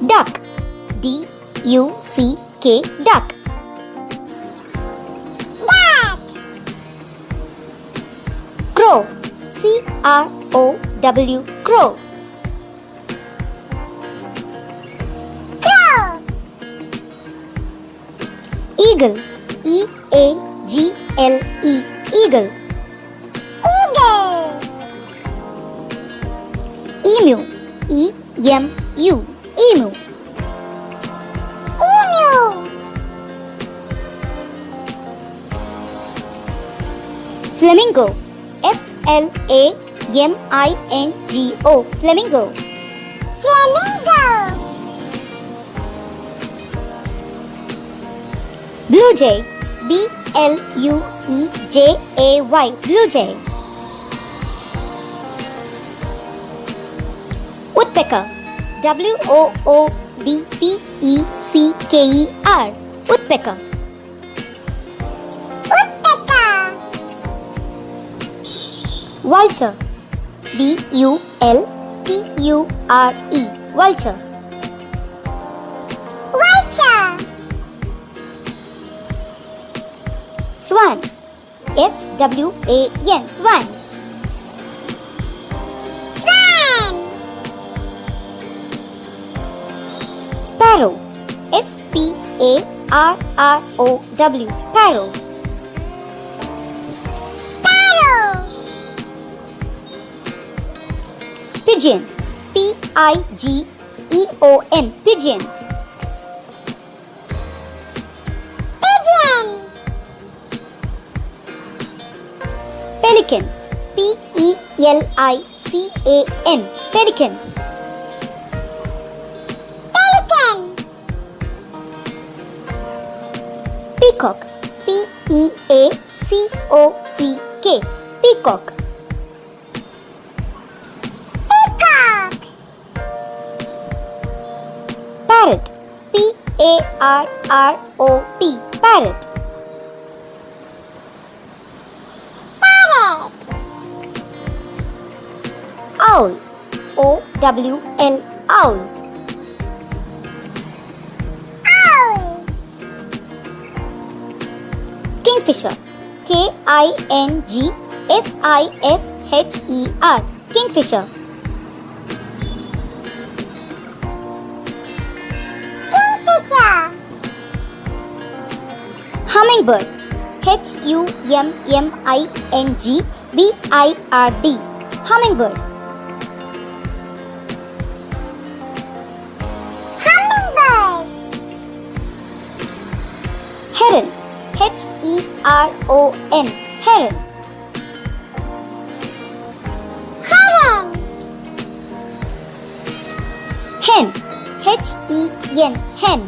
Duck. D-U-C-K. Duck. Duck. Crow. C-R-O-W. Crow. Crow. Eagle. E-A-G-L-E. Eagle. Eagle. Emu. E-M-U. Emu. Emu. Flamingo. F-L-A-M-I-N-G-O. Flamingo. Flamingo. Blue jay. B-L-U-E-J-A-Y. Blue jay. Woodpecker. W-O-O-D-P-E-C-K-E-R. Woodpecker. Woodpecker. Vulture. V-U-L-T-U-R-E. Vulture. Vulture. Swan. S-W-A-N. Swan. Swan. Sparrow. S-P-A-R-R-O-W. Sparrow. Sparrow. Pigeon. P-I-G-E-O-N. Pigeon. Pigeon. Pelican. P-E-L-I-C-A-N. Pelican. Pelican. Peacock. P-E-A-C-O-C-K. Peacock. Peacock. Parrot. P-A-R-R-O-T. Parrot. Parrot. Owl. O-W-L. Owl. Owl. Kingfisher. K-I-N-G-F-I-S-H-E-R. Kingfisher. Kingfisher. Hummingbird. H-U-M-M-I-N-G-B-I-R-D. Hummingbird. Hummingbird. Heron. H-E-R-O-N. Heron. Heron. Hen. H-E-N. Hen.